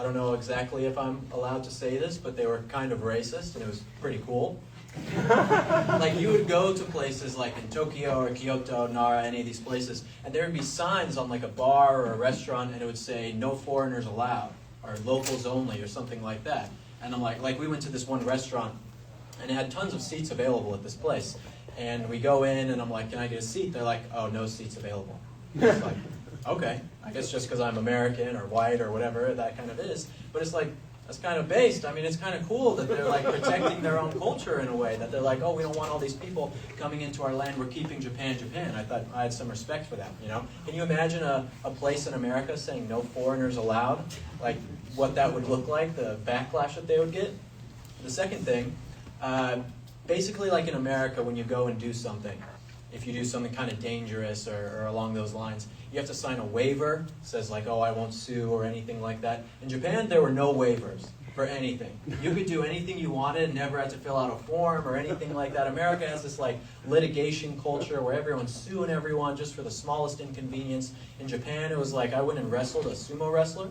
I don't know exactly if I'm allowed to say this, but they were kind of racist, and it was pretty cool. Like, you would go to places like in Tokyo or Kyoto, Nara, any of these places, and there would be signs on like a bar or a restaurant, and it would say, "No foreigners allowed," or "Locals only," or something like that. And I'm like we went to this one restaurant, and it had tons of seats available at this place. And we go in, and I'm like, "Can I get a seat?" They're like, "Oh, no seats available." It's like, okay, I guess just because I'm American or white or whatever that kind of is. But it's like, that's kind of based. I mean, it's kind of cool that they're like protecting their own culture in a way, that they're like, "Oh, we don't want all these people coming into our land. We're keeping Japan, Japan." I thought I had some respect for that, you know? Can you imagine a place in America saying "no foreigners allowed"? Like, what that would look like, the backlash that they would get? The second thing, basically like in America, when you go and do something, if you do something kind of dangerous or along those lines, you have to sign a waiver. It says like, "Oh, I won't sue," or anything like that. In Japan, there were no waivers for anything. You could do anything you wanted, never had to fill out a form or anything like that. America has this like litigation culture where everyone's suing everyone just for the smallest inconvenience. In Japan, it was like I went and wrestled a sumo wrestler,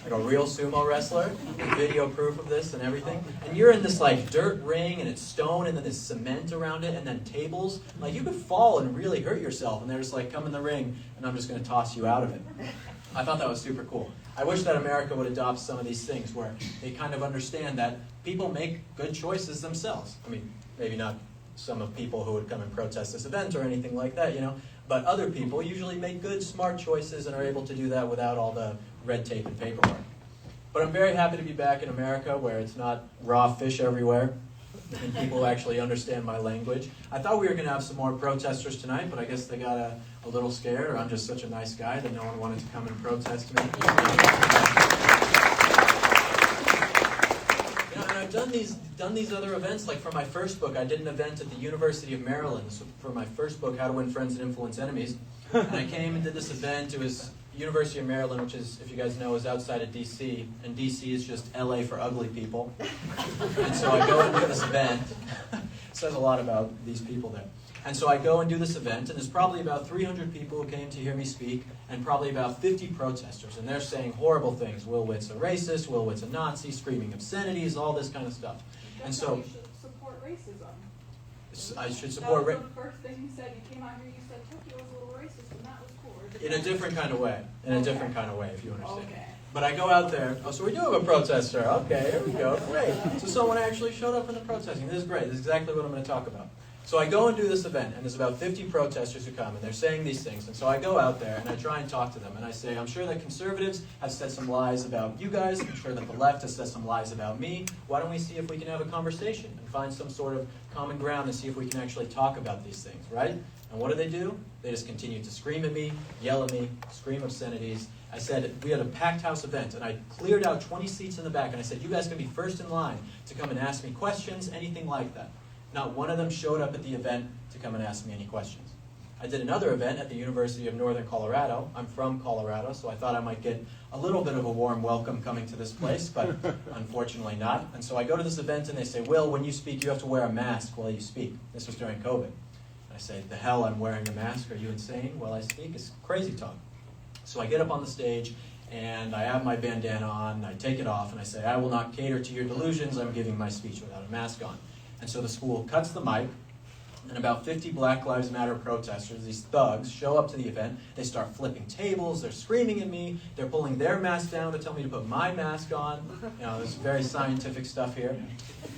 like a real sumo wrestler, with video proof of this and everything. And you're in this like dirt ring, and it's stone, and then there's cement around it, and then tables. Like, you could fall and really hurt yourself, and they're just like, "Come in the ring, and I'm just going to toss you out of it." I thought that was super cool. I wish that America would adopt some of these things where they kind of understand that people make good choices themselves. I mean, maybe not some of people who would come and protest this event or anything like that, you know, but other people usually make good, smart choices and are able to do that without all the red tape and paperwork. But I'm very happy to be back in America where it's not raw fish everywhere and people actually understand my language. I thought we were going to have some more protesters tonight, but I guess they got a little scared, or I'm just such a nice guy that no one wanted to come and protest me. You know, and I've done these other events. Like for my first book, I did an event at the University of Maryland. So for my first book, How to Win Friends and Influence Enemies. And I came and did this event. It was University of Maryland, which is, if you guys know, is outside of D.C. And D.C. is just L.A. for ugly people. And so I go and do this event. It says a lot about these people there. And so I go and do this event, and there's probably about 300 people who came to hear me speak, and probably about 50 protesters. And they're saying horrible things. Will Witt's a racist, Will Witt's a Nazi, screaming obscenities, all this kind of stuff. And so you should support racism. I should support That was the first thing you said. You came out here, you said Tokyo was a little racist, and that was cool. in a different kind of way. In a different kind of way, if you understand. Okay. But I go out there. Oh, so we do have a protester. Okay, here we go. Great. So someone actually showed up in the protesting. This is great. This is exactly what I'm going to talk about. So I go and do this event, and there's about 50 protesters who come, and they're saying these things. And so I go out there, and I try and talk to them. And I say, I'm sure that conservatives have said some lies about you guys. I'm sure that the left has said some lies about me. Why don't we see if we can have a conversation and find some sort of common ground and see if we can actually talk about these things, right? And what do? They just continue to scream at me, yell at me, scream obscenities. I said, we had a packed house event, and I cleared out 20 seats in the back, and I said, you guys can be first in line to come and ask me questions, anything like that. Not one of them showed up at the event to come and ask me any questions. I did another event at the University of Northern Colorado. I'm from Colorado, so I thought I might get a little bit of a warm welcome coming to this place, but unfortunately not. And so I go to this event, and they say, Will, when you speak, you have to wear a mask while you speak. This was during COVID. I say, the hell, I'm wearing a mask. Are you insane? While I speak, it's crazy talk. So I get up on the stage, and I have my bandana on, and I take it off, and I say, I will not cater to your delusions. I'm giving my speech without a mask on. And so the school cuts the mic, and about 50 Black Lives Matter protesters, these thugs, show up to the event. They start flipping tables. They're screaming at me. They're pulling their mask down to tell me to put my mask on. You know, there's very scientific stuff here.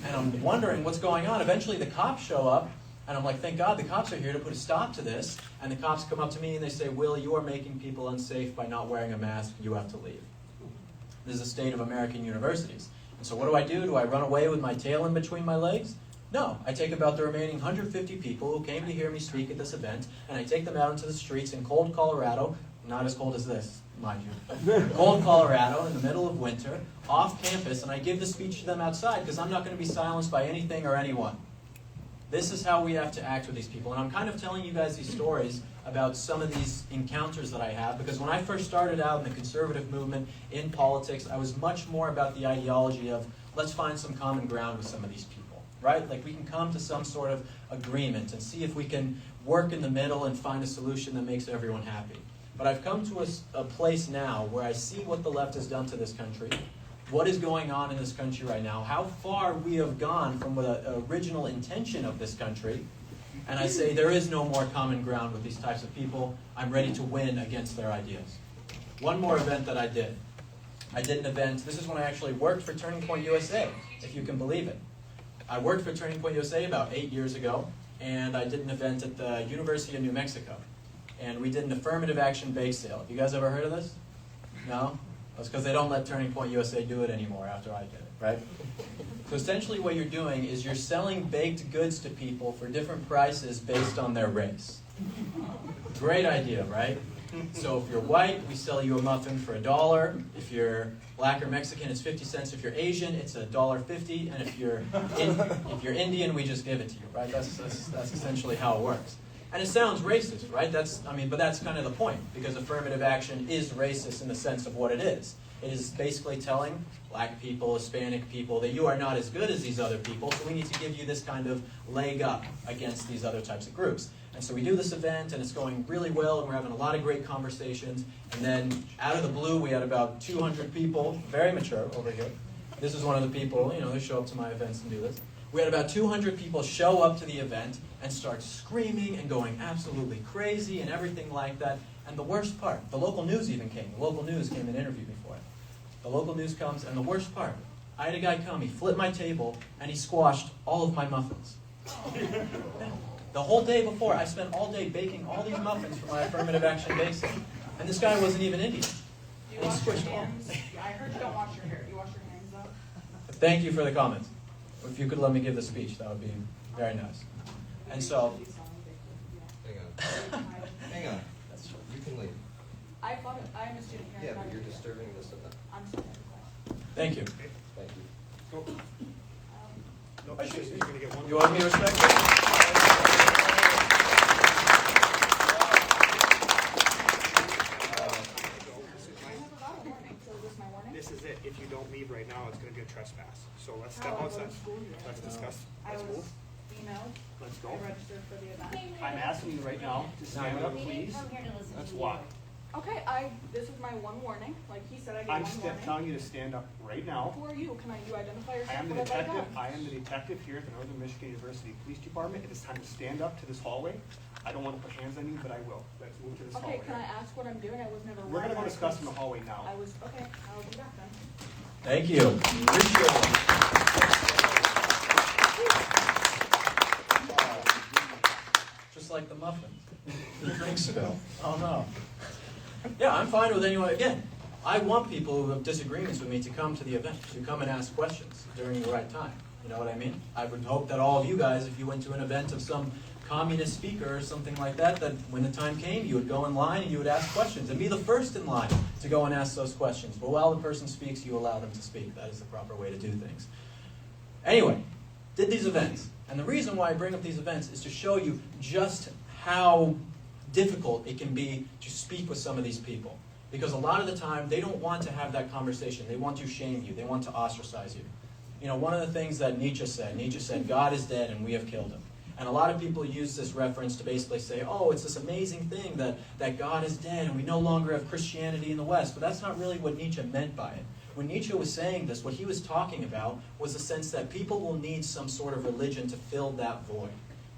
And I'm wondering what's going on. Eventually the cops show up, and I'm like, thank God the cops are here to put a stop to this. And the cops come up to me, and they say, Will, you are making people unsafe by not wearing a mask. You have to leave. This is the state of American universities. And so what do? Do I run away with my tail in between my legs? No, I take about the remaining 150 people who came to hear me speak at this event, and I take them out into the streets in cold Colorado, not as cold as this, mind you, cold Colorado in the middle of winter, off campus, and I give the speech to them outside because I'm not going to be silenced by anything or anyone. This is how we have to act with these people. And I'm kind of telling you guys these stories about some of these encounters that I have, because when I first started out in the conservative movement in politics, I was much more about the ideology of let's find some common ground with some of these people. Right? Like we can come to some sort of agreement and see if we can work in the middle and find a solution that makes everyone happy. But I've come to a place now where I see what the left has done to this country, what is going on in this country right now, how far we have gone from the original intention of this country, and I say there is no more common ground with these types of people. I'm ready to win against their ideas. One more event that I did. I did an event, this is when I actually worked for Turning Point USA, if you can believe it. I worked for Turning Point USA about 8 years ago, and I did an event at the University of New Mexico. And we did an affirmative action bake sale. Have you guys ever heard of this? No? That's because they don't let Turning Point USA do it anymore after I did it, right? So essentially what you're doing is you're selling baked goods to people for different prices based on their race. Great idea, right? So if you're white, we sell you a muffin for $1. If you're black or Mexican, it's 50 cents. If you're Asian, it's $1.50. And if you're Indian, we just give it to you, right? That's essentially how it works. And it sounds racist, right? But that's kind of the point, because affirmative action is racist in the sense of what it is. It is basically telling black people, Hispanic people, that you are not as good as these other people, so we need to give you this kind of leg up against these other types of groups. And so we do this event, and it's going really well, and we're having a lot of great conversations. And then, out of the blue, we had about 200 people, very mature over here. This is one of the people, they show up to my events and do this. We had about 200 people show up to the event and start screaming and going absolutely crazy and everything like that. And the worst part, the local news even came. The local news came and interviewed me for it. The local news comes, and the worst part, I had a guy come, he flipped my table, and he squashed all of my muffins. The whole day before, I spent all day baking all these muffins for my affirmative action bake sale. And this guy wasn't even Indian. Do you wash your hands? I heard you don't wash your hair. Do you wash your hands though? Thank you for the comments. If you could let me give the speech, that would be very nice. And so... Hang on. Hang on. You can leave. I'm a student here. Yeah, but you're disturbing this event. I'm sorry. Thank you. Thank you. You want me to respect it? This is it. If you don't leave right now, it's going to be a trespass. So let's step outside. Let's discuss. Let's move. Emailed. Let's go. I registered for the event. I'm asking you right now to stand up, please. Let's walk. Okay, this is my one warning. Like he said, I get I'm one warning. telling you to stand up right now. Who are you? Can you identify yourself? I am the What have I detective. done? I am the detective here at the Northern Michigan University Police Department. It is time to stand up to this hallway. I don't want to put hands on you, but I will. Let's move to this Okay, hallway. can I ask what I'm doing? I was never. We're going to go warned. discuss in the hallway now. I was okay. I'll be back then. Thank you. Appreciate it. Just like the muffins. The drink spill. Oh no. Yeah, I'm fine with anyone. Again, I want people who have disagreements with me to come to the event, to come and ask questions during the right time. You know what I mean? I would hope that all of you guys, if you went to an event of some communist speaker or something like that, that when the time came, you would go in line and you would ask questions and be the first in line to go and ask those questions. But while the person speaks, you allow them to speak. That is the proper way to do things. Anyway, did these events. And the reason why I bring up these events is to show you just how difficult it can be to speak with some of these people. Because a lot of the time, they don't want to have that conversation. They want to shame you. They want to ostracize you. You know, one of the things that Nietzsche said, God is dead and we have killed him. And a lot of people use this reference to basically say, oh, it's this amazing thing that God is dead and we no longer have Christianity in the West. But that's not really what Nietzsche meant by it. When Nietzsche was saying this, what he was talking about was the sense that people will need some sort of religion to fill that void.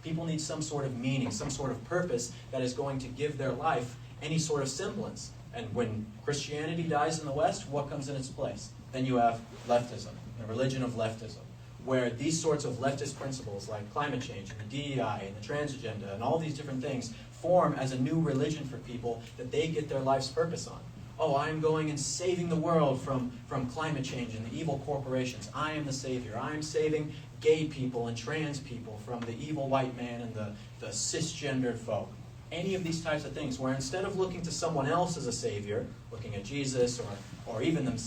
People need some sort of meaning, some sort of purpose that is going to give their life any sort of semblance. And when Christianity dies in the West, what comes in its place? Then you have leftism, the religion of leftism, where these sorts of leftist principles like climate change and the DEI and the trans agenda and all these different things form as a new religion for people that they get their life's purpose on. Oh, I'm going and saving the world from climate change and the evil corporations. I am the savior. I am saving gay people and trans people from the evil white man and the cisgendered folk. Any of these types of things where instead of looking to someone else as a savior, looking at Jesus or even them,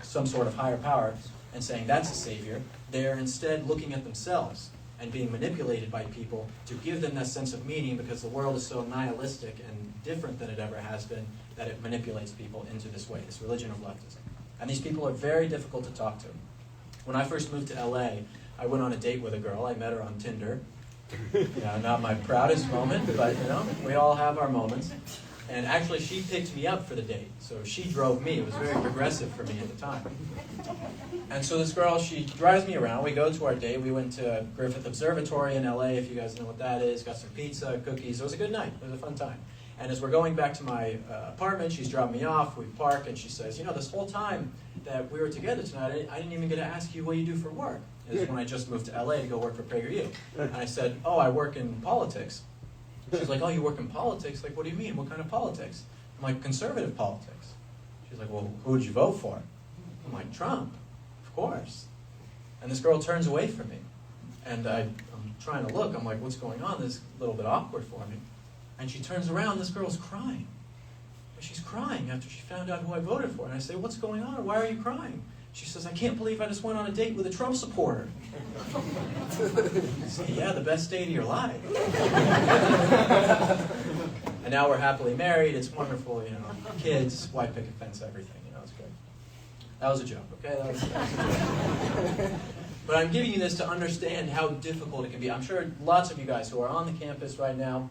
some sort of higher power and saying that's a savior, they're instead looking at themselves and being manipulated by people to give them that sense of meaning because the world is so nihilistic and different than it ever has been that it manipulates people into this way, this religion of leftism. And these people are very difficult to talk to. When I first moved to LA, I went on a date with a girl. I met her on Tinder. Not my proudest moment, but we all have our moments. And actually, she picked me up for the date. So she drove me. It was very progressive for me at the time. And so this girl, she drives me around. We go to our date. We went to Griffith Observatory in LA, if you guys know what that is. Got some pizza, cookies. It was a good night. It was a fun time. And as we're going back to my apartment, she's dropping me off. We park, and she says, this whole time that we were together tonight, I didn't even get to ask you what you do for work. This is when I just moved to LA to go work for PragerU. And I said, oh, I work in politics. She's like, oh, you work in politics? Like, what do you mean? What kind of politics? I'm like, conservative politics. She's like, well, who did you vote for? I'm like, Trump, of course. And this girl turns away from me. And I'm trying to look. I'm like, what's going on? This is a little bit awkward for me. And she turns around, this girl's crying. She's crying after she found out who I voted for. And I say, what's going on? Why are you crying? She says, I can't believe I just went on a date with a Trump supporter. I say, yeah, the best date of your life. And now we're happily married. It's wonderful, kids, white picket fence, everything. It's good. That was a joke, okay? That was a joke. But I'm giving you this to understand how difficult it can be. I'm sure lots of you guys who are on the campus right now,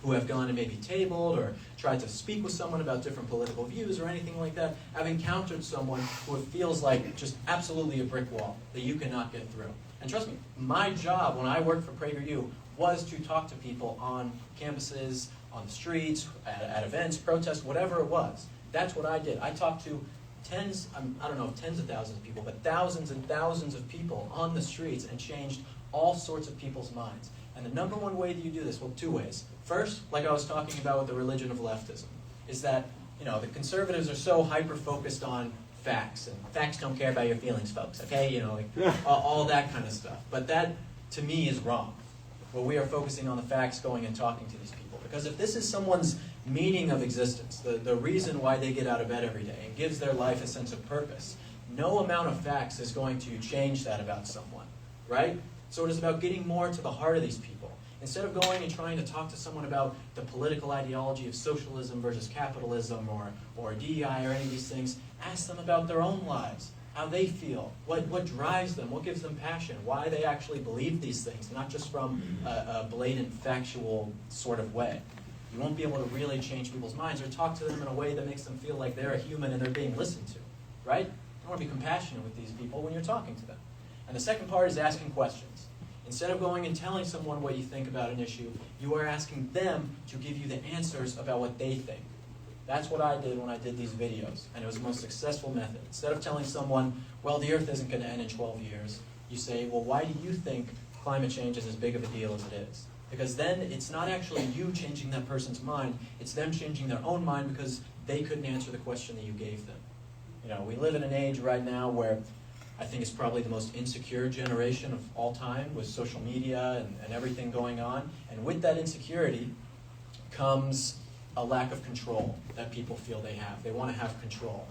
who have gone and maybe tabled or tried to speak with someone about different political views or anything like that, have encountered someone who feels like just absolutely a brick wall that you cannot get through. And trust me, my job when I worked for PragerU was to talk to people on campuses, on the streets, at events, protests, whatever it was. That's what I did. I talked to tens of thousands of people, but thousands and thousands of people on the streets and changed all sorts of people's minds. And the number one way that you do this, well, two ways. First, like I was talking about with the religion of leftism, is that, the conservatives are so hyper-focused on facts, and facts don't care about your feelings, folks, okay? All that kind of stuff. But that, to me, is wrong. Well, we are focusing on the facts, going and talking to these people. Because if this is someone's meaning of existence, the reason why they get out of bed every day, and gives their life a sense of purpose, no amount of facts is going to change that about someone, right? So it is about getting more to the heart of these people. Instead of going and trying to talk to someone about the political ideology of socialism versus capitalism or DEI or any of these things, ask them about their own lives, how they feel, what drives them, what gives them passion, why they actually believe these things, not just from a blatant factual sort of way. You won't be able to really change people's minds or talk to them in a way that makes them feel like they're a human and they're being listened to, right? You want to be compassionate with these people when you're talking to them. And the second part is asking questions. Instead of going and telling someone what you think about an issue, you are asking them to give you the answers about what they think. That's what I did when I did these videos, and it was the most successful method. Instead of telling someone, well, the Earth isn't going to end in 12 years, you say, well, why do you think climate change is as big of a deal as it is? Because then it's not actually you changing that person's mind, it's them changing their own mind because they couldn't answer the question that you gave them. We live in an age right now where I think it's probably the most insecure generation of all time with social media and everything going on. And with that insecurity comes a lack of control that people feel they have. They want to have control.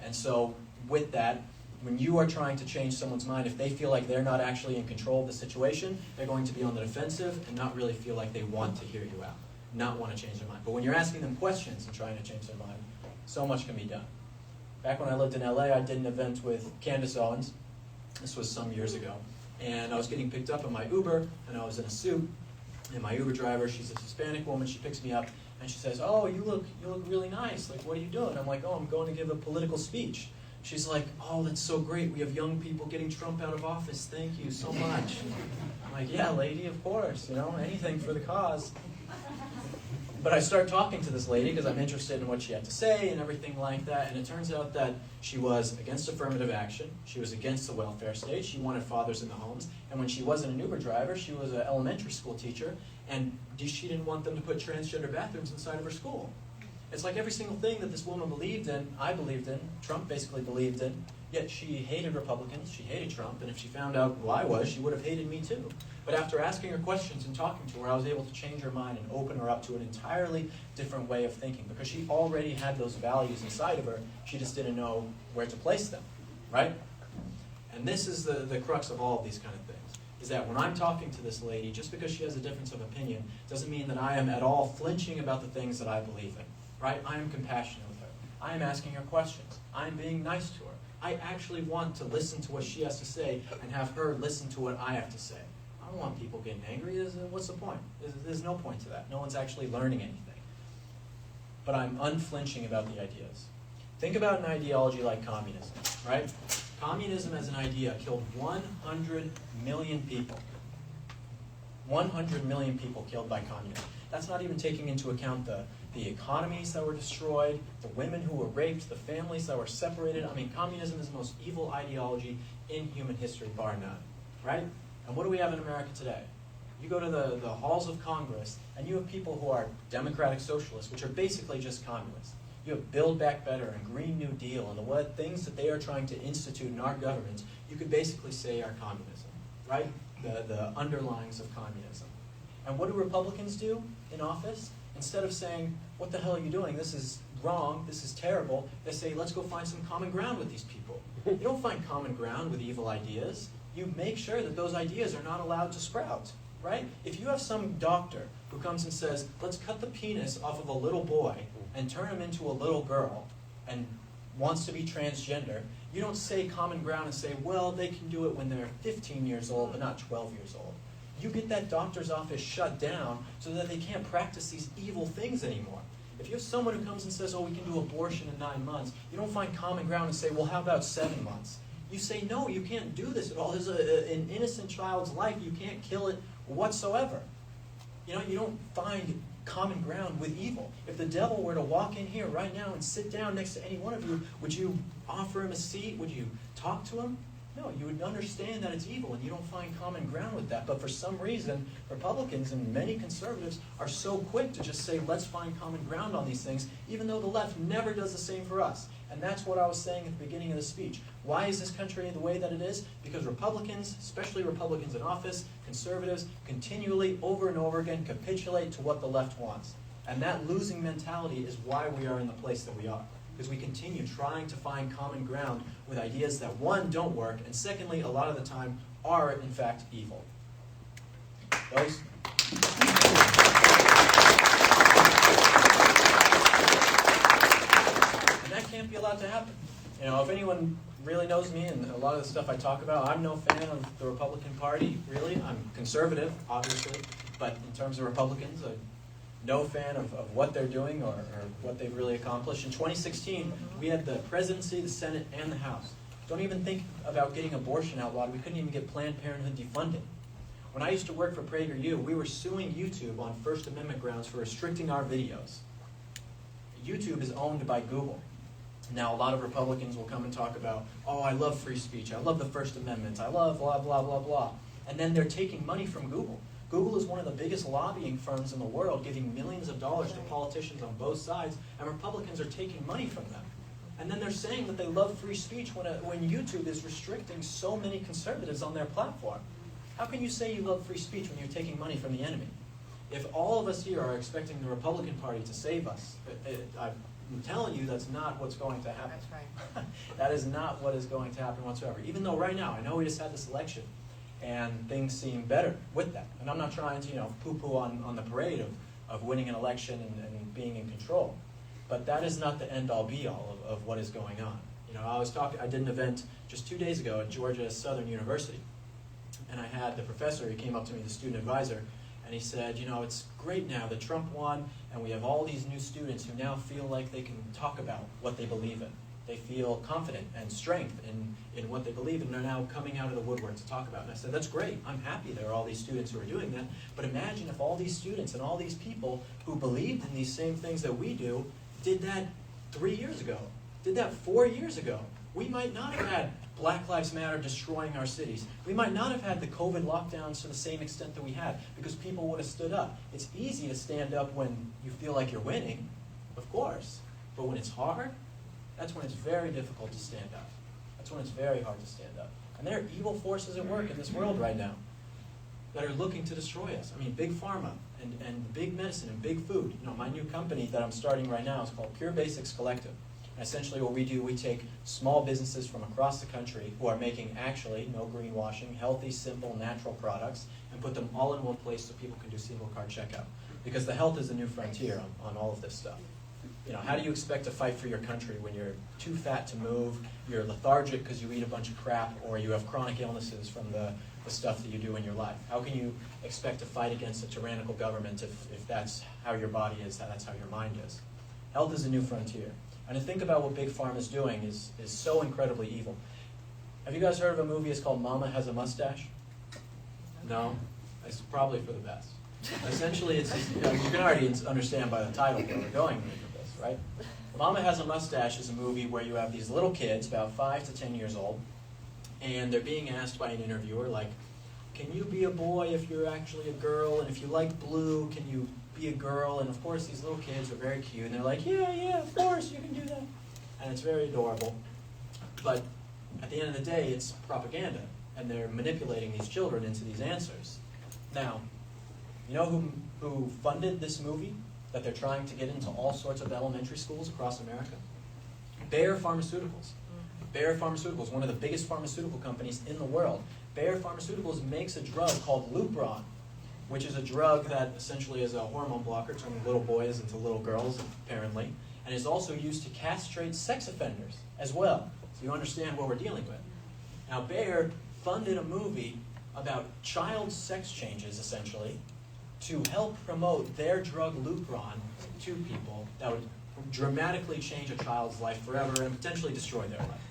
And so with that, when you are trying to change someone's mind, if they feel like they're not actually in control of the situation, they're going to be on the defensive and not really feel like they want to hear you out, not want to change their mind. But when you're asking them questions and trying to change their mind, so much can be done. Back when I lived in LA, I did an event with Candace Owens. This was some years ago. And I was getting picked up in my Uber, and I was in a suit. And my Uber driver, she's a Hispanic woman, she picks me up, and she says, oh, you look really nice. Like, what are you doing? I'm like, oh, I'm going to give a political speech. She's like, oh, that's so great. We have young people getting Trump out of office. Thank you so much. I'm like, yeah, lady, of course. Anything for the cause. But I start talking to this lady because I'm interested in what she had to say and everything like that. And it turns out that she was against affirmative action. She was against the welfare state. She wanted fathers in the homes. And when she wasn't an Uber driver, she was an elementary school teacher. And she didn't want them to put transgender bathrooms inside of her school. It's like every single thing that this woman believed in, I believed in, Trump basically believed in. Yet she hated Republicans, she hated Trump, and if she found out who I was, she would have hated me too. But after asking her questions and talking to her, I was able to change her mind and open her up to an entirely different way of thinking because she already had those values inside of her, she just didn't know where to place them, right? And this is the crux of all of these kind of things, is that when I'm talking to this lady, just because she has a difference of opinion, doesn't mean that I am at all flinching about the things that I believe in, right? I am compassionate with her. I am asking her questions. I am being nice to her. I actually want to listen to what she has to say and have her listen to what I have to say. I don't want people getting angry. What's the point? There's no point to that. No one's actually learning anything. but I'm unflinching about the ideas. Think about an ideology like communism, right? Communism as an idea killed 100 million people. 100 million people killed by communism. That's not even taking into account the economies that were destroyed, the women who were raped, the families that were separated. I mean, communism is the most evil ideology in human history, bar none, right? And what do we have in America today? You go to the halls of Congress, and you have people who are democratic socialists, which are basically just communists. You have Build Back Better and Green New Deal, and the things that they are trying to institute in our government, you could basically say are communism, right? The underlyings of communism. And what do Republicans do in office? Instead of saying, what the hell are you doing? This is wrong, this is terrible, they say, let's go find some common ground with these people. You don't find common ground with evil ideas. You make sure that those ideas are not allowed to sprout, right? If you have some doctor who comes and says, let's cut the penis off of a little boy and turn him into a little girl and wants to be transgender, you don't say common ground and say, well, they can do it when they're 15 years old but not 12 years old. You get that doctor's office shut down so that they can't practice these evil things anymore. If you have someone who comes and says, oh, we can do abortion in 9 months, you don't find common ground and say, well, how about 7 months? You say, no, you can't do this at all. This is an innocent child's life. You can't kill it whatsoever. You know, you don't find common ground with evil. If the devil were to walk in here right now and sit down next to any one of you, would you offer him a seat? Would you talk to him? No, you would understand that it's evil, and you don't find common ground with that. But for some reason, Republicans and many conservatives are so quick to just say, let's find common ground on these things, even though the left never does the same for us. And that's what I was saying at the beginning of the speech. Why is this country the way that it is? Because Republicans, especially Republicans in office, conservatives, continually, over and over again, capitulate to what the left wants. And that losing mentality is why we are in the place that we are. Because we continue trying to find common ground with ideas that, one, don't work, and secondly, a lot of the time, are, in fact, evil. Those? And that can't be allowed to happen. You know, if anyone really knows me and a lot of the stuff I talk about, I'm no fan of the Republican Party, really. I'm conservative, obviously, but in terms of Republicans, I'm no fan of what they're doing or what they've really accomplished. In 2016, we had the presidency, the Senate, and the House. Don't even think about getting abortion outlawed. We couldn't even get Planned Parenthood defunded. When I used to work for PragerU, we were suing YouTube on First Amendment grounds for restricting our videos. YouTube is owned by Google. Now, a lot of Republicans will come and talk about, oh, I love free speech, I love the First Amendment, I love blah, blah, blah, blah. And then they're taking money from Google. Google is one of the biggest lobbying firms in the world, giving millions of dollars to politicians on both sides, and Republicans are taking money from them. And then they're saying that they love free speech when YouTube is restricting so many conservatives on their platform. How can you say you love free speech when you're taking money from the enemy? If all of us here are expecting the Republican Party to save us, I'm telling you that's not what's going to happen. That's right. That is not what is going to happen whatsoever. Even though right now, I know we just had this election, and things seem better with that. And I'm not trying to, poo-poo on the parade of winning an election and being in control. But that is not the end-all be-all of what is going on. I did an event just 2 days ago at Georgia Southern University. And I had the professor, he came up to me, the student advisor, and he said, it's great now that Trump won, and we have all these new students who now feel like they can talk about what they believe in. They feel confident and strength in what they believe in, and they're now coming out of the woodwork to talk about it. And I said, that's great. I'm happy there are all these students who are doing that. But imagine if all these students and all these people who believed in these same things that we do did that 3 years ago, did that 4 years ago. We might not have had Black Lives Matter destroying our cities. We might not have had the COVID lockdowns to the same extent that we had because people would have stood up. It's easy to stand up when you feel like you're winning, of course. But when it's hard, that's when it's very difficult to stand up. That's when it's very hard to stand up. And there are evil forces at work in this world right now that are looking to destroy us. I mean, big pharma and big medicine and big food. My new company that I'm starting right now is called Pure Basics Collective. And essentially what we do, we take small businesses from across the country who are making actually, no greenwashing, healthy, simple, natural products and put them all in one place so people can do single card checkout. Because the health is the new frontier on all of this stuff. How do you expect to fight for your country when you're too fat to move, you're lethargic because you eat a bunch of crap, or you have chronic illnesses from the stuff that you do in your life? How can you expect to fight against a tyrannical government if that's how your body is, that's how your mind is? Health is a new frontier. And to think about what Big Pharma is doing is so incredibly evil. Have you guys heard of a movie? It's called Mama Has a Mustache? No? It's probably for the best. Essentially, it's you can already understand by the title where we're going with this, right? Mama Has a Mustache is a movie where you have these little kids, about 5 to 10 years old, and they're being asked by an interviewer, like, can you be a boy if you're actually a girl? And if you like blue, can you be a girl? And of course, these little kids are very cute, and they're like, yeah, of course, you can do that. And it's very adorable. But at the end of the day, it's propaganda, and they're manipulating these children into these answers. Now, you know who funded this movie that they're trying to get into all sorts of elementary schools across America? Bayer Pharmaceuticals. Bayer Pharmaceuticals, one of the biggest pharmaceutical companies in the world. Bayer Pharmaceuticals makes a drug called Lupron, which is a drug that essentially is a hormone blocker, turning little boys into little girls, apparently, and is also used to castrate sex offenders as well. So you understand what we're dealing with. Now, Bayer funded a movie about child sex changes, essentially, to help promote their drug Lupron to people that would dramatically change a child's life forever and potentially destroy their life.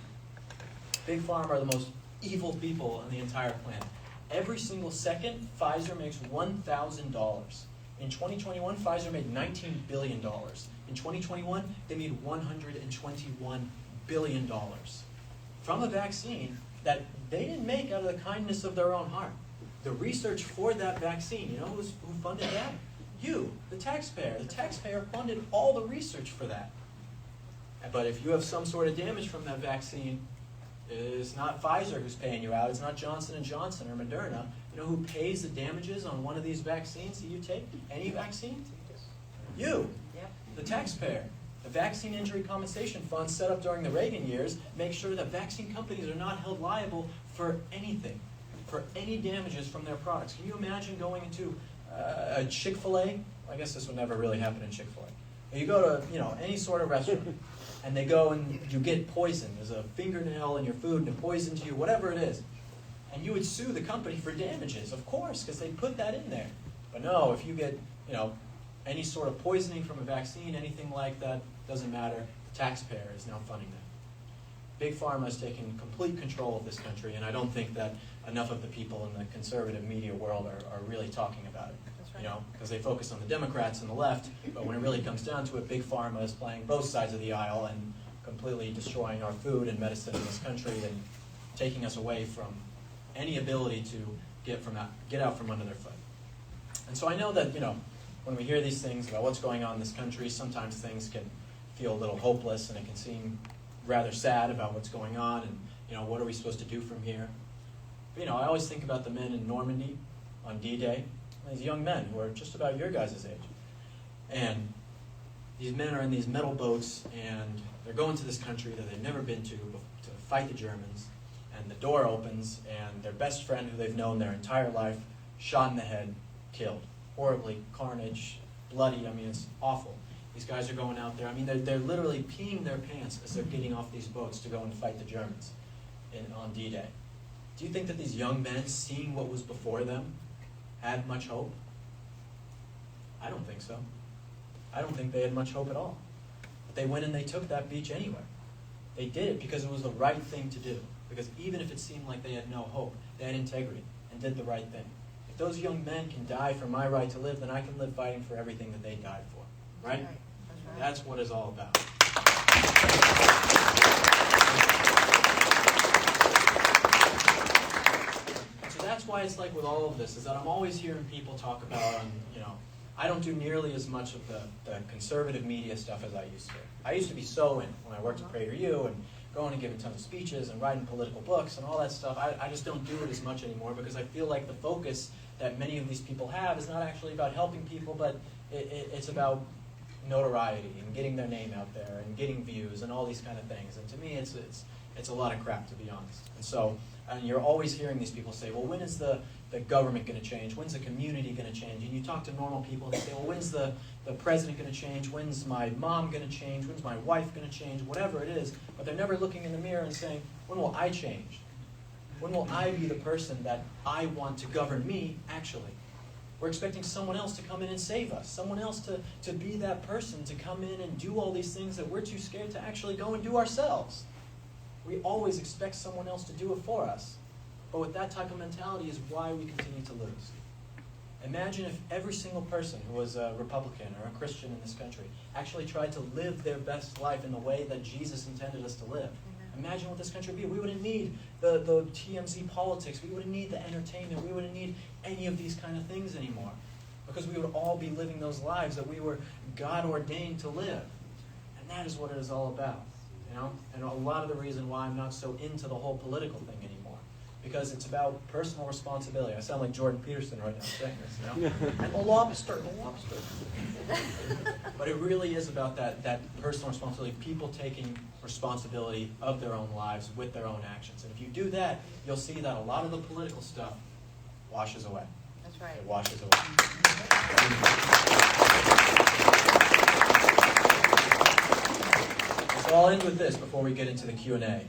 Big Pharma are the most evil people on the entire planet. Every single second, Pfizer makes $1,000. In 2021, Pfizer made $19 billion. In 2021, they made $121 billion from a vaccine that they didn't make out of the kindness of their own heart. The research for that vaccine, you know who funded that? You, the taxpayer. The taxpayer funded all the research for that. But if you have some sort of damage from that vaccine, it's not Pfizer who's paying you out. It's not Johnson & Johnson or Moderna. You know who pays the damages on one of these vaccines that you take? Any vaccine? You, the taxpayer. The Vaccine Injury Compensation Fund set up during the Reagan years makes sure that vaccine companies are not held liable for anything, for any damages from their products. Can you imagine going into a Chick-fil-A? I guess this would never really happen in Chick-fil-A. You go to any sort of restaurant, and they go and you get poisoned. There's a fingernail in your food and it poisons you, whatever it is. And you would sue the company for damages, of course, because they put that in there. But no, if you get any sort of poisoning from a vaccine, anything like that, doesn't matter. The taxpayer is now funding that. Big Pharma is taking complete control of this country, and I don't think that enough of the people in the conservative media world are really talking about it. That's right. Because they focus on the Democrats and the left, but when it really comes down to it, Big Pharma is playing both sides of the aisle and completely destroying our food and medicine in this country and taking us away from any ability to get out from under their foot. And so I know that, when we hear these things about what's going on in this country, sometimes things can feel a little hopeless and it can seem rather sad about what's going on and, what are we supposed to do from here? But, I always think about the men in Normandy on D-Day, these young men who are just about your guys' age. And these men are in these metal boats and they're going to this country that they've never been to fight the Germans. And the door opens and their best friend who they've known their entire life, shot in the head, killed. Horribly, carnage, bloody, it's awful. These guys are going out there, they're literally peeing their pants as they're getting off these boats to go and fight the Germans on D-Day. Do you think that these young men, seeing what was before them, had much hope? I don't think so. I don't think they had much hope at all. But they went and they took that beach anyway. They did it because it was the right thing to do. Because even if it seemed like they had no hope, they had integrity and did the right thing. If those young men can die for my right to live, then I can live fighting for everything that they died for. Right? That's what it's all about. So that's why it's like with all of this, is that I'm always hearing people talk about, I don't do nearly as much of the conservative media stuff as I used to. I used to be so in when I worked at PragerU and going and giving tons of speeches and writing political books and all that stuff. I just don't do it as much anymore because I feel like the focus that many of these people have is not actually about helping people, but it's about notoriety and getting their name out there and getting views and all these kind of things. And to me, it's a lot of crap, to be honest. And so, you're always hearing these people say, well, when is the government going to change? When's the community going to change? And you talk to normal people and they say, well, when's the president going to change? When's my mom going to change? When's my wife going to change? Whatever it is. But they're never looking in the mirror and saying, when will I change? When will I be the person that I want to govern me, actually? We're expecting someone else to come in and save us, someone else to be that person, to come in and do all these things that we're too scared to actually go and do ourselves. We always expect someone else to do it for us. But with that type of mentality is why we continue to lose. Imagine if every single person who was a Republican or a Christian in this country actually tried to live their best life in the way that Jesus intended us to live. Imagine what this country would be. We wouldn't need the TMZ politics. We wouldn't need the entertainment. We wouldn't need any of these kind of things anymore. Because we would all be living those lives that we were God ordained to live. And that is what it is all about. And a lot of the reason why I'm not so into the whole political thing anymore. Because it's about personal responsibility. I sound like Jordan Peterson right now saying this, And the lobster. But it really is about that personal responsibility, people taking responsibility of their own lives with their own actions. And if you do that, you'll see that a lot of the political stuff washes away. That's right. It washes away. So I'll end with this before we get into the Q&A.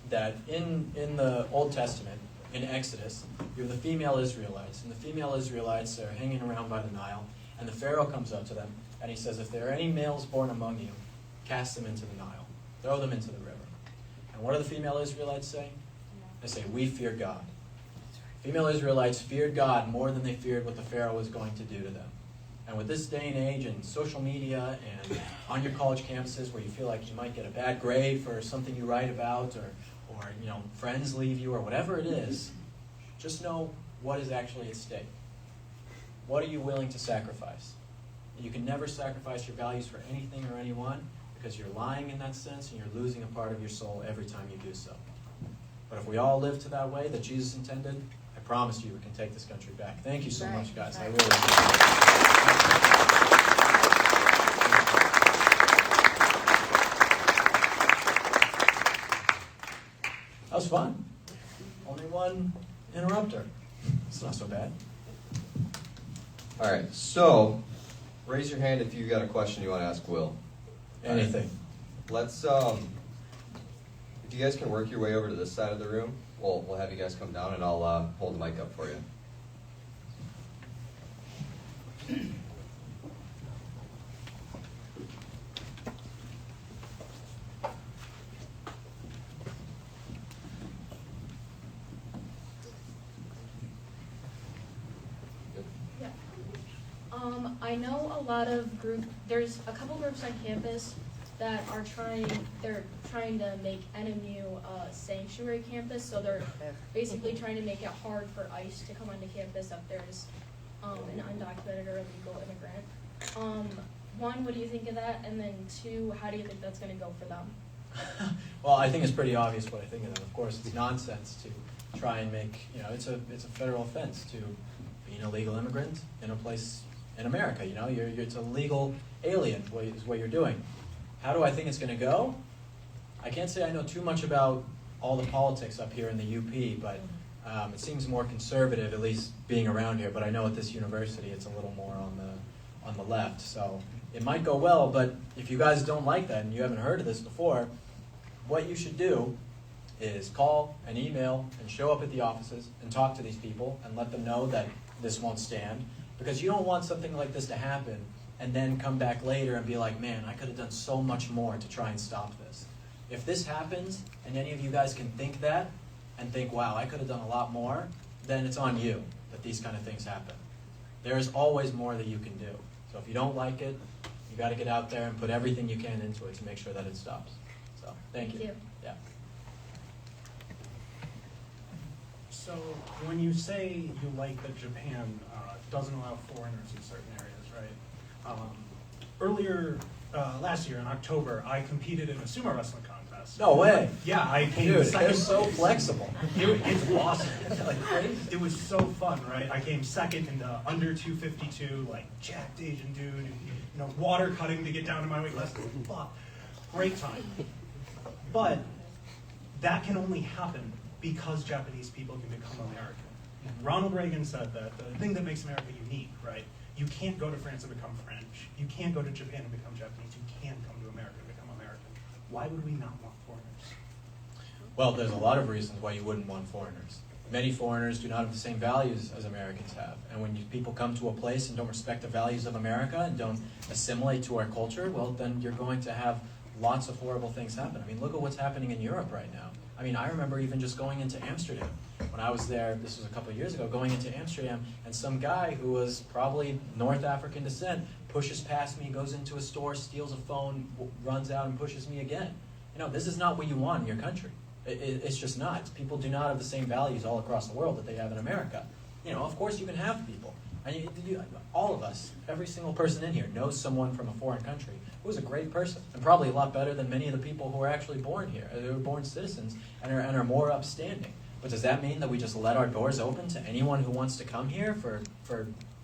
That in the Old Testament, in Exodus, you have the female Israelites. And the female Israelites are hanging around by the Nile. And the Pharaoh comes up to them, and he says, if there are any males born among you, cast them into the Nile. Throw them into the river. And what do the female Israelites say? They say, we fear God. Female Israelites feared God more than they feared what the Pharaoh was going to do to them. And with this day and age and social media and on your college campuses where you feel like you might get a bad grade for something you write about or friends leave you or whatever it is, just know what is actually at stake. What are you willing to sacrifice? You can never sacrifice your values for anything or anyone because you're lying in that sense and you're losing a part of your soul every time you do so. But if we all live to that way that Jesus intended, I promise you we can take this country back. Thank you so much, guys. I really appreciate it. That was fun. Only one interrupter. It's not so bad. All right, so raise your hand if you got a question you want to ask Will. Anything. Let's, if you guys can work your way over to this side of the room, we'll have you guys come down and I'll hold the mic up for you. I know a lot of there's a couple groups on campus that are trying to make NMU a sanctuary campus, so they're basically trying to make it hard for ICE to come onto campus if there's an undocumented or illegal immigrant. One, what do you think of that? And then two, how do you think that's going to go for them? Well, I think it's pretty obvious what I think of them. Of course, it's nonsense to try and make, it's a federal offense to be an illegal immigrant in a place in America. It's a legal alien is what you're doing. How do I think it's going to go? I can't say I know too much about all the politics up here in the UP, but it seems more conservative, at least being around here. But I know at this university it's a little more on the left, so it might go well. But if you guys don't like that and you haven't heard of this before, what you should do is call and email and show up at the offices and talk to these people and let them know that this won't stand. Because you don't want something like this to happen and then come back later and be like, man, I could have done so much more to try and stop this. If this happens and any of you guys can think that and think, wow, I could have done a lot more, then it's on you that these kind of things happen. There is always more that you can do. So if you don't like it, you got to get out there and put everything you can into it to make sure that it stops. So thank you. Yeah. So when you say you like that Japan doesn't allow foreigners in certain areas, right? Earlier last year in October, I competed in a sumo wrestling contest. No way. Yeah, I came Dude, second. they're so flexible. It's awesome. Like crazy. It was so fun, right? I came second in the under 252, like jacked Asian dude, and, water cutting to get down to my weight class. Fuck, great time. But that can only happen because Japanese people can become American. Ronald Reagan said that the thing that makes America unique, right? You can't go to France and become French. You can't go to Japan and become Japanese. You can come to America and become American. Why would we not want foreigners? Well, there's a lot of reasons why you wouldn't want foreigners. many foreigners do not have the same values as Americans have. And when people come to a place and don't respect the values of America and don't assimilate to our culture, well, then you're going to have lots of horrible things happen. I mean, look at what's happening in Europe right now. I mean, I remember even just going into Amsterdam. When I was there, this was a couple of years ago, going into Amsterdam, and some guy who was probably North African descent pushes past me, goes into a store, steals a phone, runs out and pushes me again. You know, this is not what you want in your country. It's just not. People do not have the same values all across the world that they have in America. You know, of course you can have people. And all of us, every single person in here knows someone from a foreign country who is a great person, and probably a lot better than many of the people who are actually born here. They were born citizens and are more upstanding. But does that mean that we just let our doors open to anyone who wants to come here for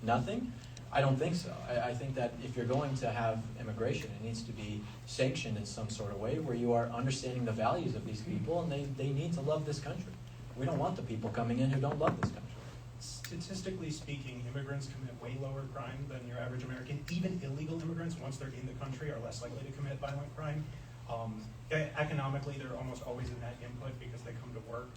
nothing? I don't think so. I think that if you're going to have immigration, it needs to be sanctioned in some sort of way where you are understanding the values of these people, and they need to love this country. We don't want the people coming in who don't love this country. Statistically speaking, immigrants commit way lower crime than your average American. Even illegal immigrants, once they're in the country, are less likely to commit violent crime. Economically, they're almost always a net input because they come to work.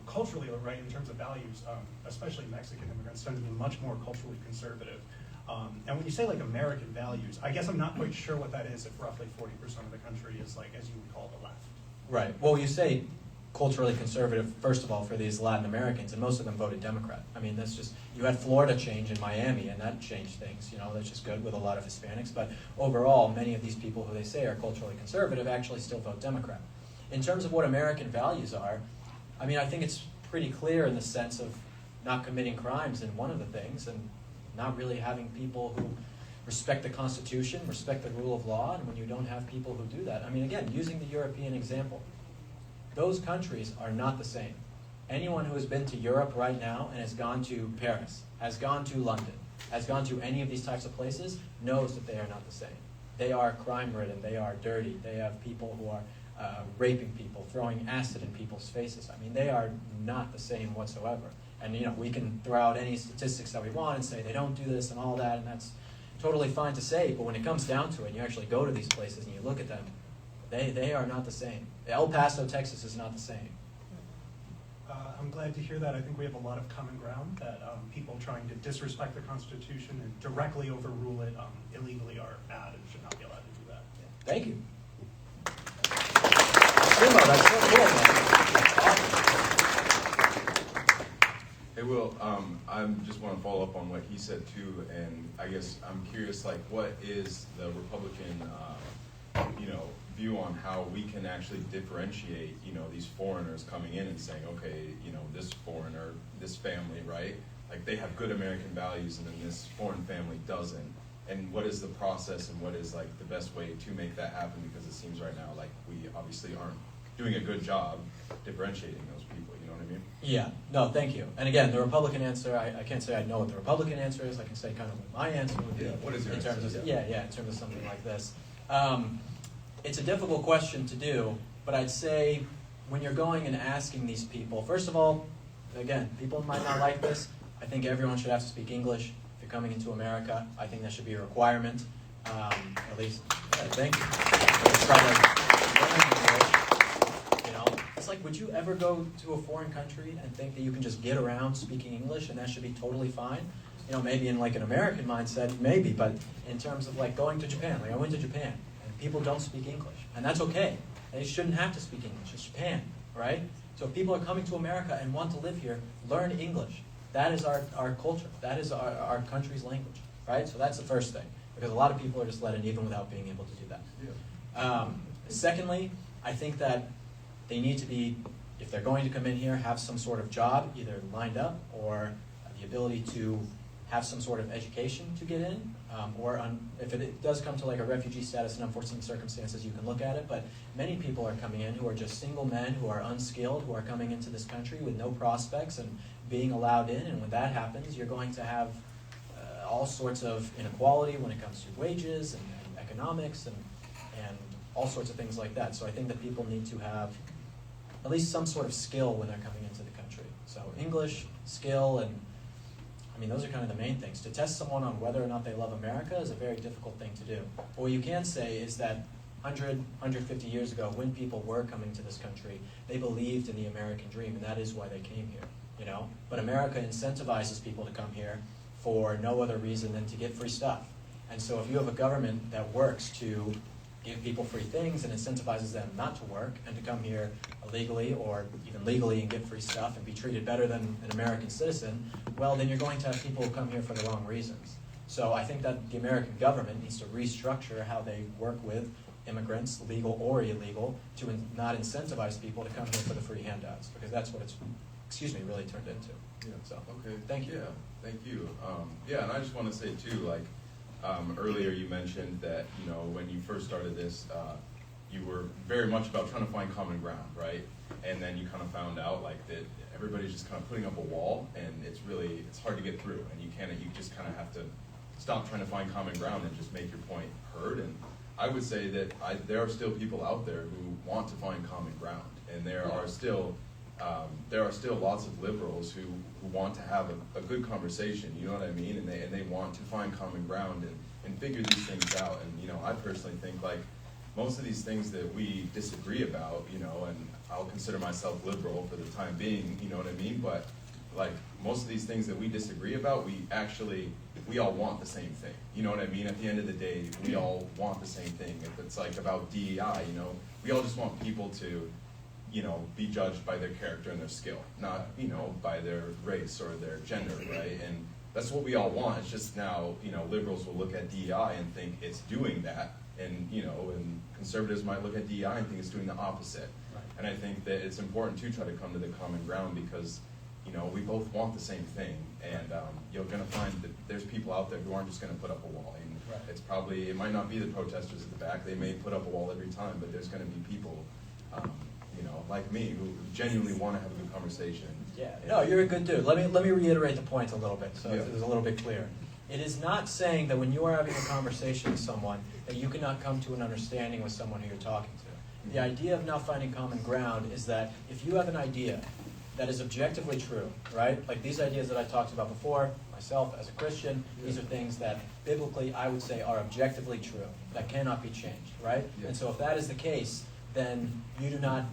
Culturally, right, in terms of values, especially Mexican immigrants tend to be much more culturally conservative. And when you say like American values, I guess I'm not quite sure what that is if roughly 40% of the country is like, as you would call the left. Right. Well, you say culturally conservative, first of all, for these Latin Americans, and most of them voted Democrat. I mean, that's just, you had Florida change in Miami, and that changed things, you know, that's just good with a lot of Hispanics, but overall, many of these people who they say are culturally conservative actually still vote Democrat. In terms of what American values are, I mean, I think it's pretty clear in the sense of not committing crimes in one of the things, and not really having people who respect the Constitution, respect the rule of law, and when you don't have people who do that, I mean, again, using the European example, those countries are not the same. Anyone who has been to Europe right now and has gone to Paris, has gone to London, has gone to any of these types of places, knows that they are not the same. They are crime-ridden, they are dirty, they have people who are raping people, throwing acid in people's faces. I mean, they are not the same whatsoever. And, you know, we can throw out any statistics that we want and say they don't do this and all that, and that's totally fine to say, but when it comes down to it, and you actually go to these places and you look at them, they are not the same. El Paso, Texas is not the same. I'm glad to hear that. I think we have a lot of common ground, that people trying to disrespect the Constitution and directly overrule it illegally are bad and should not be allowed to do that. Thank you. Sumo, that's so cool, man. Hey, Will, I just want to follow up on what he said too, and I guess I'm curious, like, what is the Republican, view on how we can actually differentiate, these foreigners coming in and saying, okay, this foreigner, this family, right? Like, they have good American values, and then this foreign family doesn't. And what is the process, and what is like the best way to make that happen? Because it seems right now like we obviously aren't doing a good job differentiating those people. You know what I mean? Yeah, no, thank you. And again, the Republican answer, I can't say I know what the Republican answer is. I can say kind of what my answer would be. Yeah, what is your in terms answer? of, in terms of something like this. It's a difficult question to do, but I'd say when you're going and asking these people, first of all, again, people might not like this. I think everyone should have to speak English if you're coming into America. I think that should be a requirement. At least, I think. It's like, would you ever go to a foreign country and think that you can just get around speaking English and that should be totally fine? Maybe in like an American mindset, maybe, but in terms of like going to Japan, like I went to Japan, and people don't speak English, and that's okay. They shouldn't have to speak English. It's Japan, right? So if people are coming to America and want to live here, learn English. That is our culture. That is our country's language, right? So that's the first thing, because a lot of people are just let in even without being able to do that. Yeah. Secondly, I think that they need to be, if they're going to come in here, have some sort of job either lined up or the ability to have some sort of education to get in, if it does come to like a refugee status in unforeseen circumstances, you can look at it, but many people are coming in who are just single men, who are unskilled, who are coming into this country with no prospects and being allowed in, and when that happens, you're going to have all sorts of inequality when it comes to wages and economics and all sorts of things like that. So I think that people need to have at least some sort of skill when they're coming into the country. So English, skill, and those are kind of the main things. To test someone on whether or not they love America is a very difficult thing to do. But what you can say is that 150 years ago, when people were coming to this country, they believed in the American dream, and that is why they came here, you know? But America incentivizes people to come here for no other reason than to get free stuff. And so if you have a government that works to give people free things and incentivizes them not to work and to come here illegally or even legally and get free stuff and be treated better than an American citizen, well, then you're going to have people who come here for the wrong reasons. So I think that the American government needs to restructure how they work with immigrants, legal or illegal, to not incentivize people to come here for the free handouts, because that's what it's, really turned into. Yeah. So, Okay. thank you. Yeah, thank you. Yeah, and I just want to say too, like, earlier you mentioned that, you know, when you first started this, you were very much about trying to find common ground, right? And then you kind of found out like that everybody's just kind of putting up a wall, and it's hard to get through, and you just kind of have to stop trying to find common ground and just make your point heard. And I would say that there are still people out there who want to find common ground, and there are still lots of liberals who want to have a good conversation, you know what I mean? And they want to find common ground and figure these things out. And, you know, I personally think like most of these things that we disagree about, you know, and I'll consider myself liberal for the time being, you know what I mean? But like most of these things that we disagree about, we all want the same thing. You know what I mean? At the end of the day, we all want the same thing. If it's like about DEI, you know, we all just want people to, you know, be judged by their character and their skill, not, you know, by their race or their gender, right? And that's what we all want. It's just now, you know, liberals will look at DEI and think it's doing that, and, you know, and conservatives might look at DEI and think it's doing the opposite. Right. And I think that it's important to try to come to the common ground because, you know, we both want the same thing, and you're going to find that there's people out there who aren't just going to put up a wall. And Right. it might not be the protesters at the back. They may put up a wall every time, but there's going to be people, you know, like me, who genuinely want to have a good conversation. Yeah, no, you're a good dude. Let me reiterate the point a little bit, so Yeah. it's a little bit clear. It is not saying that when you are having a conversation with someone that you cannot come to an understanding with someone who you're talking to. The idea of not finding common ground is that if you have an idea that is objectively true, right? Like these ideas that I talked about before, myself as a Christian, these are things that biblically I would say are objectively true, that cannot be changed, right? Yeah. And so if that is the case, then you do not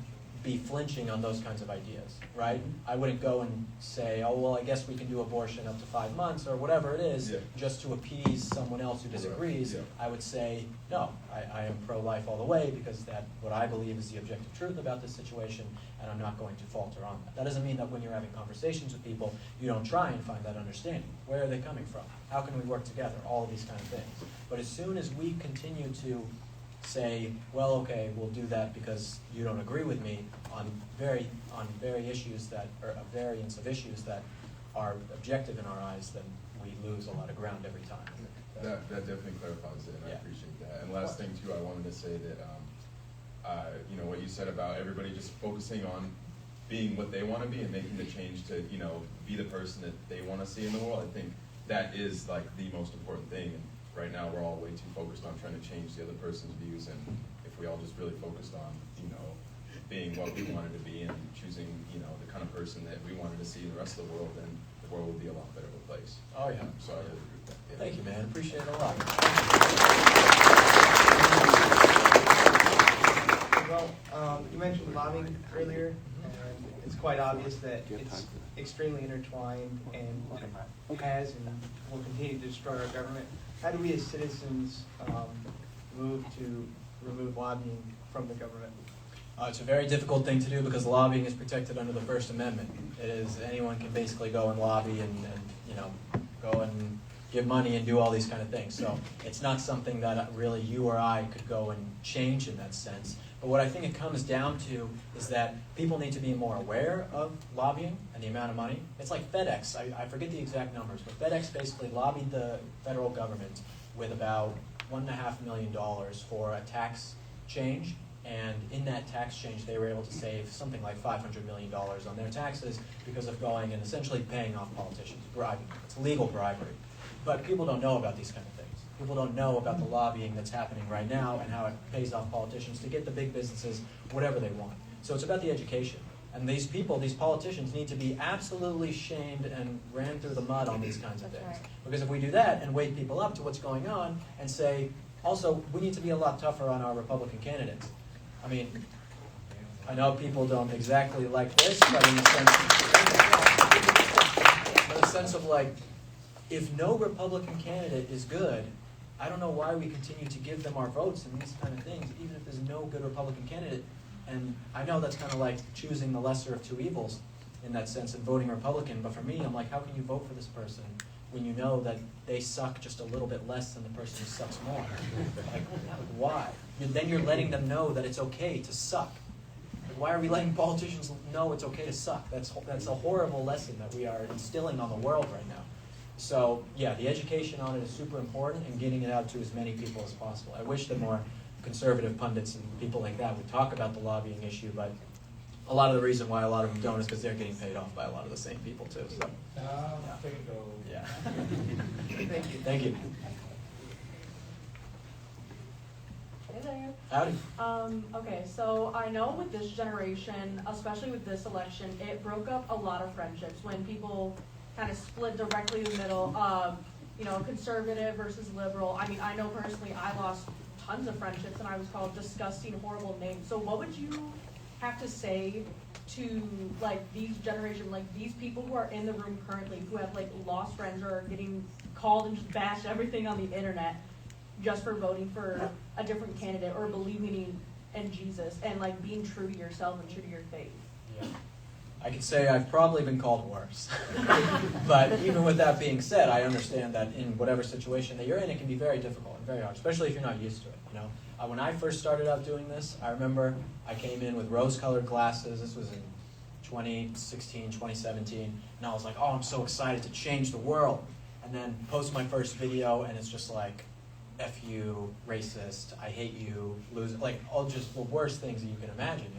be flinching on those kinds of ideas, right? I wouldn't go and say, oh, well, I guess we can do abortion up to 5 months or whatever it is, Yeah. just to appease someone else who disagrees. Yeah. I would say, no, I am pro-life all the way because that what I believe is the objective truth about this situation, and I'm not going to falter on that. That doesn't mean that when you're having conversations with people, you don't try and find that understanding. Where are they coming from? How can we work together? All of these kind of things. But as soon as we continue to say, well, okay, we'll do that because you don't agree with me on very issues that, or a variance of issues that are objective in our eyes, then we lose a lot of ground every time. That definitely clarifies it, and I Yeah. appreciate that. And last thing too, I wanted to say that, you know, what you said about everybody just focusing on being what they want to be and making the change to, you know, be the person that they want to see in the world. I think that is like the most important thing. And right now, we're all way too focused on trying to change the other person's views. And if we all just really focused on, you know, being what we wanted to be and choosing, you know, the kind of person that we wanted to see in the rest of the world, then the world would be a lot better of a place. Oh, yeah. So I really agree with that. Yeah. Thank you, man. Appreciate it a lot. Well, you mentioned lobbying earlier, and it's quite obvious that it's extremely intertwined and has and will continue to destroy our government. How do we as citizens move to remove lobbying from the government? It's a very difficult thing to do because lobbying is protected under the First Amendment. It is anyone can basically go and lobby and you know, go and give money and do all these kind of things. So it's not something that really you or I could go and change in that sense. But what I think it comes down to is that people need to be more aware of lobbying and the amount of money. It's like FedEx. I forget the exact numbers, but FedEx basically lobbied the federal government with about $1.5 million for a tax change. And in that tax change, they were able to save something like $500 million on their taxes because of going and essentially paying off politicians, bribing them. It's legal bribery. But people don't know about these kind of things. People don't know about the lobbying that's happening right now and how it pays off politicians to get the big businesses whatever they want. So it's about the education. And these people, these politicians, need to be absolutely shamed and ran through the mud on these kinds of things. Because if we do that and wake people up to what's going on and say, Also, we need to be a lot tougher on our Republican candidates. I mean, I know people don't exactly like this, but in the sense of like, if no Republican candidate is good, I don't know why we continue to give them our votes and these kind of things, even if there's no good Republican candidate. And I know that's kind of like choosing the lesser of two evils in that sense and voting Republican, but for me, I'm like, how can you vote for this person when you know that they suck just a little bit less than the person who sucks more? Like, why? Then you're letting them know that it's okay to suck. Like, why are we letting politicians know it's okay to suck? That's a horrible lesson that we are instilling on the world right now. So, yeah, the education on it is super important and getting it out to as many people as possible. I wish that more conservative pundits and people like that would talk about the lobbying issue, but a lot of the reason why a lot of them don't is because they're getting paid off by a lot of the same people too. So, yeah. Thank you. Thank you. Hey there. Howdy. Okay, so I know with this generation, especially with this election, it broke up a lot of friendships when people kind of split directly in the middle of, conservative versus liberal. I mean, I know personally I lost tons of friendships and I was called disgusting, horrible names. So what would you have to say to like these generation, like these people who are in the room currently who have like lost friends or are getting called and just bashed everything on the internet just for voting for a different candidate or believing in Jesus and like being true to yourself and true to your faith? Yeah. I could say I've probably been called worse. But even with that being said, I understand that in whatever situation that you're in, it can be very difficult and very hard, especially if you're not used to it. When I first started out doing this, I remember I came in with rose-colored glasses. This was in 2016, 2017, and I was like, oh, I'm so excited to change the world. And then post my first video, and it's just like, F you, racist, I hate you, loser, like all just the worst things that you can imagine,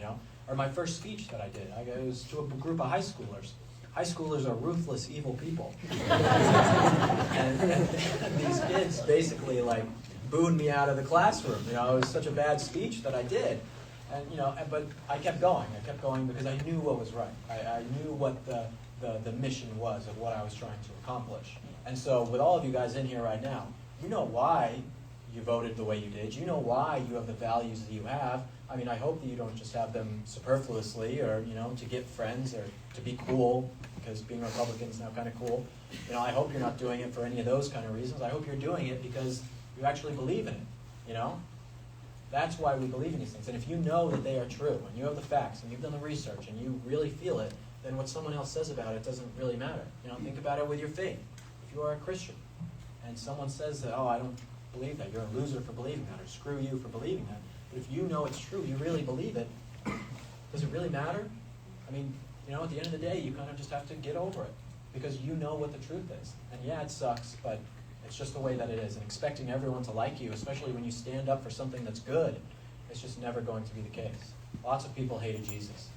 Or my first speech that I did, it was to a group of high schoolers. High schoolers are ruthless, evil people. and these kids basically like booed me out of the classroom. It was such a bad speech that I did. And but I kept going. I kept going because I knew what was right. I knew what the mission was of what I was trying to accomplish. And so with all of you guys in here right now, you know why you voted the way you did. You know why you have the values that you have. I mean, I hope that you don't just have them superfluously or, to get friends or to be cool, because being Republican is now kind of cool. I hope you're not doing it for any of those kind of reasons. I hope you're doing it because you actually believe in it, That's why we believe in these things. And if you know that they are true, and you have the facts, and you've done the research, and you really feel it, then what someone else says about it doesn't really matter. Think about it with your faith. If you are a Christian, and someone says that, oh, I don't believe that, you're a loser for believing that, or screw you for believing that. But if you know it's true, you really believe it, does it really matter? I mean, at the end of the day, you kind of just have to get over it, because you know what the truth is. And yeah, it sucks, but it's just the way that it is. And expecting everyone to like you, especially when you stand up for something that's good, it's just never going to be the case. Lots of people hated Jesus.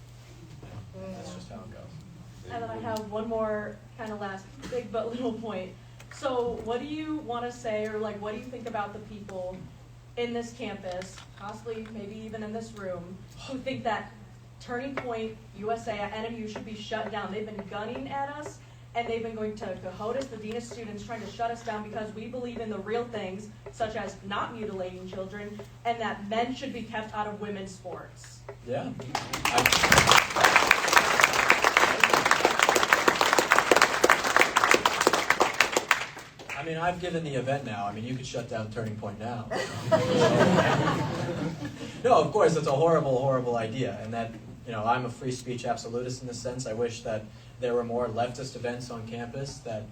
That's just how it goes. And then I have one more kind of last big but little point. So what do you want to say, or like what do you think about the people in this campus, possibly maybe even in this room, who think that Turning Point USA at NMU should be shut down? They've been gunning at us, and they've been going to COHOTAS, the Dean of Students, trying to shut us down because we believe in the real things, such as not mutilating children, and that men should be kept out of women's sports. Yeah. I mean, I've given the event now. I mean, you could shut down Turning Point now. No, of course, it's a horrible, horrible idea. And that, I'm a free speech absolutist in this sense. I wish that there were more leftist events on campus that,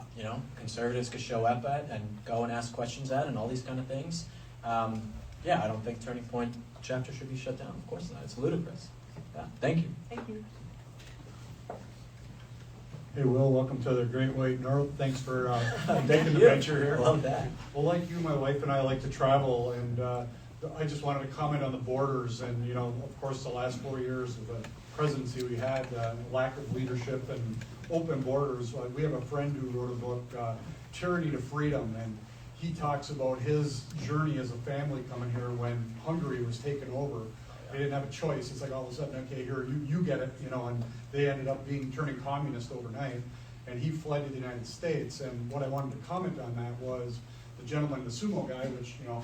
conservatives could show up at and go and ask questions at and all these kind of things. Yeah, I don't think Turning Point chapter should be shut down. Of course not. It's ludicrous. Yeah, thank you. Thank you. Hey, Will, welcome to the Great White North. Thanks for taking the venture here. Love that. Well, like you, my wife and I like to travel, and I just wanted to comment on the borders. And, of course, the last 4 years of the presidency we had, lack of leadership and open borders. We have a friend who wrote a book, Tyranny to Freedom, and he talks about his journey as a family coming here when Hungary was taken over. They didn't have a choice. It's like all of a sudden, okay, here, you get it, and they ended up turning communist overnight, and he fled to the United States. And what I wanted to comment on that was the gentleman, the sumo guy, which, you know,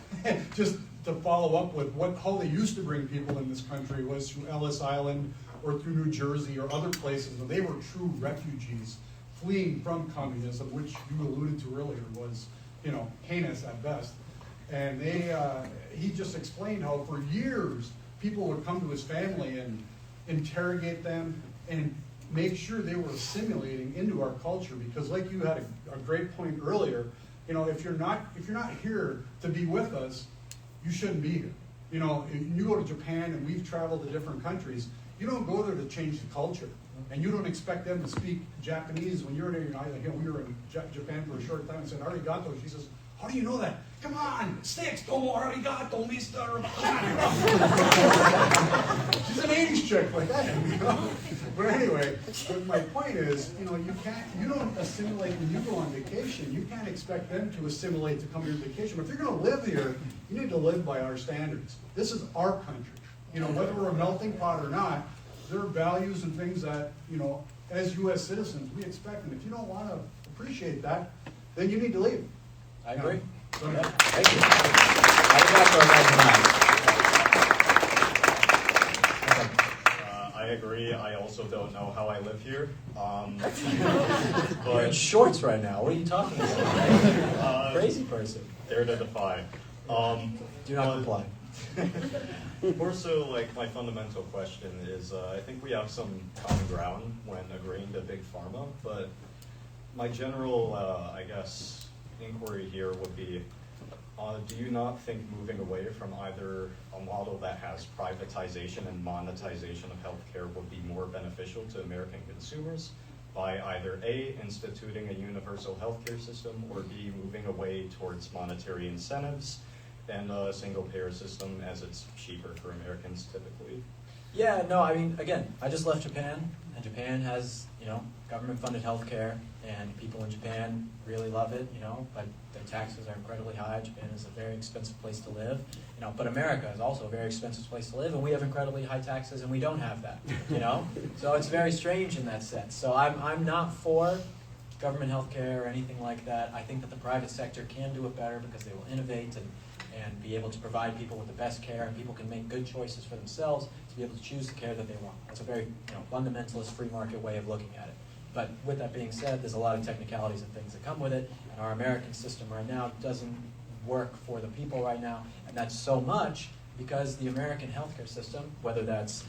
just to follow up with how they used to bring people in this country was through Ellis Island or through New Jersey or other places where they were true refugees fleeing from communism, which you alluded to earlier was, you know, heinous at best. And he just explained how for years people would come to his family and interrogate them and make sure they were assimilating into our culture, because like you had a great point earlier, you know, if you're not here to be with us, you shouldn't be here. You know, you go to Japan, and we've traveled to different countries, you don't go there to change the culture, and you don't expect them to speak Japanese when you're there. You know, we were in Japan for a short time and said arigato. She says, how do you know that? Come on, sticks, domo arigato, mister. She's an 80s chick like that, you know? But anyway, but my point is, you know, you don't assimilate when you go on vacation. You can't expect them to assimilate to come to your vacation. But if you're going to live here, you need to live by our standards. This is our country. You know, whether we're a melting pot or not, there are values and things that, you know, as U.S. citizens, we expect. And if you don't want to appreciate that, then you need to leave. I agree. So, Yeah, thank you. I agree. I also don't know how I live here. You're in shorts right now. What are you talking about? Crazy person. Dare to defy. Do not comply. More so, like, my fundamental question is, I think we have some common ground when agreeing to Big Pharma, but my general, I guess, inquiry here would be, do you not think moving away from either a model that has privatization and monetization of healthcare would be more beneficial to American consumers by either A, instituting a universal healthcare system, or B, moving away towards monetary incentives and a single-payer system, as it's cheaper for Americans typically? Yeah, no, I mean, again, I just left Japan, and Japan has, you know, government-funded healthcare, and people in Japan really love it, you know, but their taxes are incredibly high. Japan is a very expensive place to live, you know, but America is also a very expensive place to live, and we have incredibly high taxes, and we don't have that, you know? So it's very strange in that sense. So I'm not for government healthcare or anything like that. I think that the private sector can do it better because they will innovate and be able to provide people with the best care, and people can make good choices for themselves to be able to choose the care that they want. That's a very, you know, fundamentalist free market way of looking at it. But with that being said, there's a lot of technicalities and things that come with it, and our American system right now doesn't work for the people right now, and that's so much because the American healthcare system, whether that's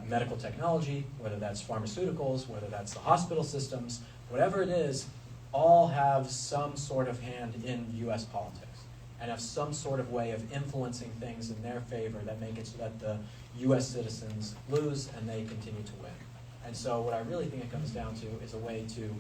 medical technology, whether that's pharmaceuticals, whether that's the hospital systems, whatever it is, all have some sort of hand in U.S. politics and have some sort of way of influencing things in their favor that make it so that the U.S. citizens lose and they continue to win. And so what I really think it comes down to is a way to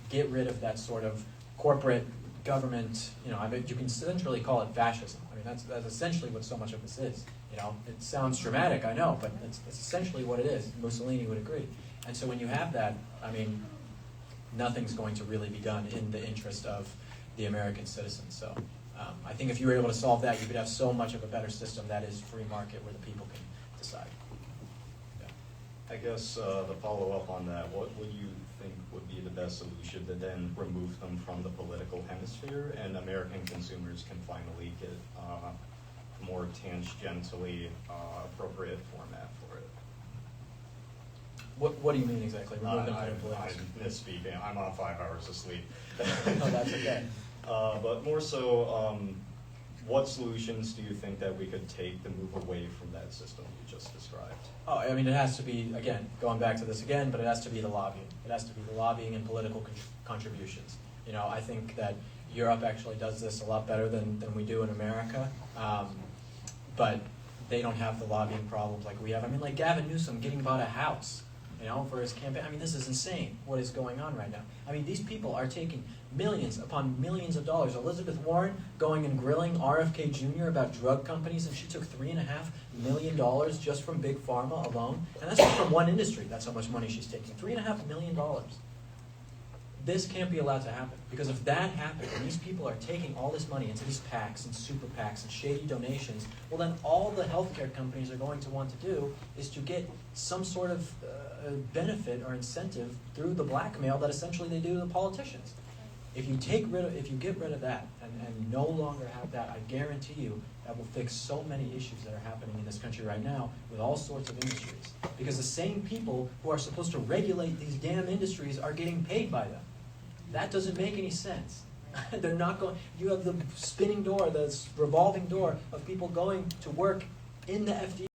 get rid of that sort of corporate government, you know, I mean, you can essentially call it fascism. I mean, that's essentially what so much of this is. You know, it sounds dramatic, I know, but it's essentially what it is. Mussolini would agree. And so when you have that, I mean, nothing's going to really be done in the interest of the American citizens. So I think if you were able to solve that, you could have so much of a better system that is free market where the people can decide. I guess the follow-up on that, what would you think would be the best solution to then remove them from the political hemisphere and American consumers can finally get a more tangentially appropriate format for it? What do you mean exactly? Remove them from the political I'm misspeaking. I'm on 5 hours of sleep. No, that's okay. But more so, what solutions do you think that we could take to move away from that system you just described? Oh, I mean, it has to be, again, going back to this again, but it has to be the lobbying. It has to be the lobbying and political contributions. You know, I think that Europe actually does this a lot better than we do in America, but they don't have the lobbying problems like we have. I mean, like Gavin Newsom getting bought a house, you know, for his campaign. I mean, this is insane what is going on right now. I mean, these people are taking millions upon millions of dollars. Elizabeth Warren going and grilling RFK Jr. about drug companies, and she took $3.5 million just from Big Pharma alone. And that's just from one industry. That's how much money she's taking. $3.5 million. This can't be allowed to happen. Because if that happened, and these people are taking all this money into these PACs and super PACs and shady donations, well then all the healthcare companies are going to want to do is to get some sort of benefit or incentive through the blackmail that essentially they do to the politicians. If you get rid of that and no longer have that, I guarantee you that will fix so many issues that are happening in this country right now with all sorts of industries. Because the same people who are supposed to regulate these damn industries are getting paid by them. That doesn't make any sense. They're not going. You have the spinning door, the revolving door of people going to work in the FD.